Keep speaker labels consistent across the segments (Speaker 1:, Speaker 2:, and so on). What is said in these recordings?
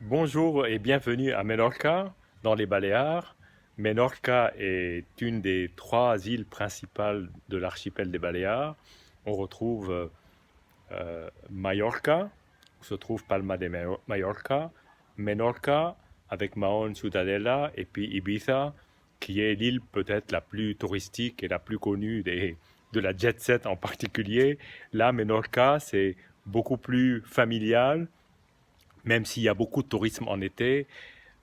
Speaker 1: Bonjour et bienvenue à Menorca, dans les Baléares. Menorca est une des trois îles principales de l'archipel des Baléares. On retrouve Mallorca, où se trouve Palma de Mallorca, Menorca avec Mahón, Ciudadela et puis Ibiza, qui est l'île peut-être la plus touristique et la plus connue de la jet set en particulier. Là, Menorca, c'est beaucoup plus familial, même s'il y a beaucoup de tourisme en été.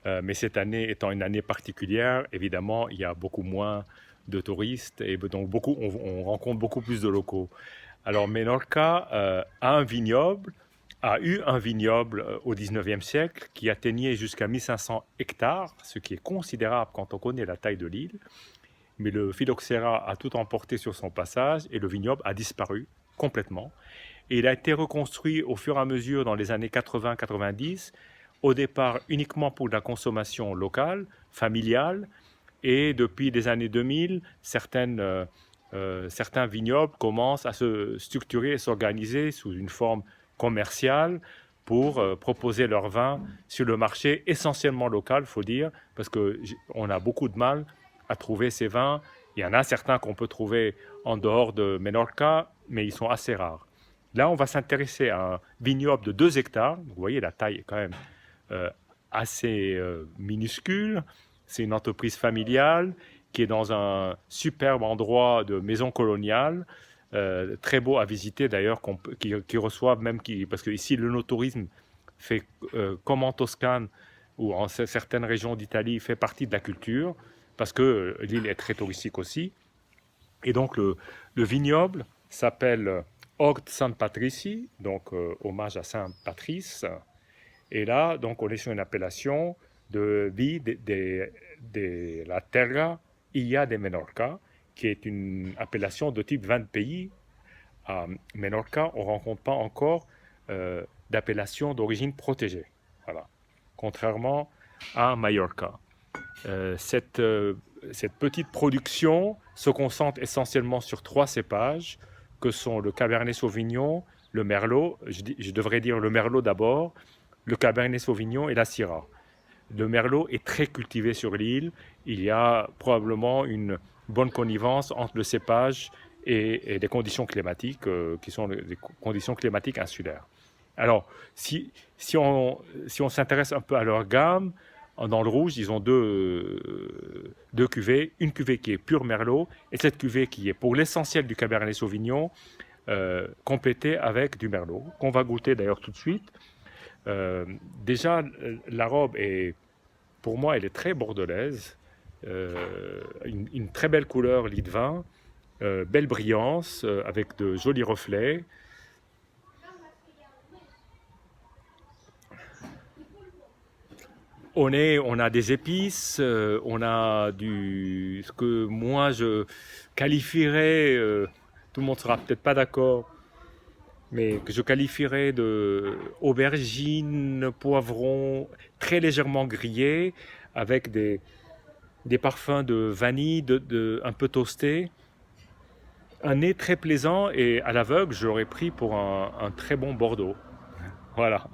Speaker 1: Mais cette année étant une année particulière, évidemment, il y a beaucoup moins de touristes et donc on rencontre beaucoup plus de locaux. Alors Menorca a eu un vignoble au 19e siècle qui atteignait jusqu'à 1500 hectares, ce qui est considérable quand on connaît la taille de l'île. Mais le phylloxéra a tout emporté sur son passage et le vignoble a disparu complètement. Et il a été reconstruit au fur et à mesure dans les années 80-90, au départ uniquement pour la consommation locale, familiale, et depuis les années 2000, certains vignobles commencent à se structurer et s'organiser sous une forme commerciale pour proposer leurs vins sur le marché essentiellement local, il faut dire, parce qu'on a beaucoup de mal à trouver ces vins. Il y en a certains qu'on peut trouver en dehors de Menorca, mais ils sont assez rares. Là, on va s'intéresser à un vignoble de 2 hectares. Vous voyez, la taille est quand même euh, assez minuscule. C'est une entreprise familiale qui est dans un superbe endroit de maison coloniale, très beau à visiter d'ailleurs, qui reçoivent même, parce que ici le no-tourisme fait, comme en Toscane ou en certaines régions d'Italie, fait partie de la culture, parce que l'île est très touristique aussi. Et donc le vignoble s'appelle Hort San Patrici, donc hommage à Saint Patrice. Et là, donc, on est sur une appellation de vie de la Terra Illa de Menorca, qui est une appellation de type vin de pays. À Menorca, on ne rencontre pas encore d'appellation d'origine protégée. Voilà. Contrairement à Mallorca. Cette petite production se concentre essentiellement sur 3 cépages, que sont le Cabernet Sauvignon, le Merlot, je devrais dire le Merlot d'abord, le Cabernet Sauvignon et la Syrah. Le Merlot est très cultivé sur l'île. Il y a probablement une bonne connivence entre le cépage et les conditions climatiques, qui sont les conditions climatiques insulaires. Alors, si on s'intéresse un peu à leur gamme, dans le rouge, ils ont deux cuvées. Une cuvée qui est pure Merlot et cette cuvée qui est pour l'essentiel du Cabernet Sauvignon, complétée avec du Merlot, qu'on va goûter d'ailleurs tout de suite. Déjà, la robe est, pour moi, elle est très bordelaise. Une très belle couleur, lit de vin, belle brillance, avec de jolis reflets. On a des épices, on a ce que moi je qualifierais, tout le monde sera peut-être pas d'accord, mais que je qualifierais de aubergine, poivron, très légèrement grillé, avec des parfums de vanille, un peu toasté. Un nez très plaisant et à l'aveugle, je l'aurais pris pour un très bon Bordeaux. Voilà,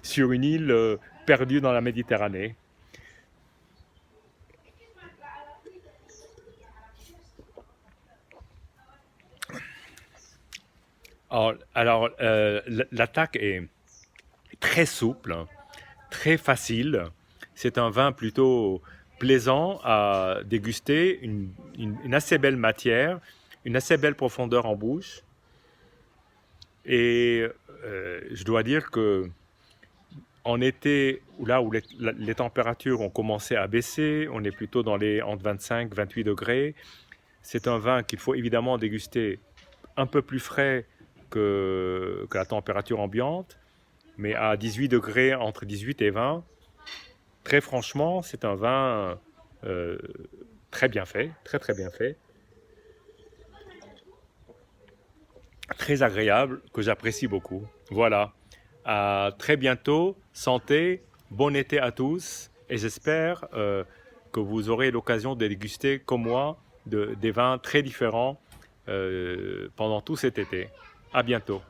Speaker 1: sur une île perdue dans la Méditerranée. Alors, l'attaque est très souple, très facile. C'est un vin plutôt plaisant à déguster, une assez belle matière, une assez belle profondeur en bouche. Et je dois dire que en été, là où les températures ont commencé à baisser, on est plutôt entre 25 et 28 degrés. C'est un vin qu'il faut évidemment déguster un peu plus frais que la température ambiante, mais à 18 degrés, entre 18 et 20, très franchement, c'est un vin euh, très bien fait, très très bien fait, très agréable, que j'apprécie beaucoup. Voilà, à très bientôt, santé, bon été à tous, et j'espère que vous aurez l'occasion de déguster, comme moi, des vins très différents pendant tout cet été. À bientôt.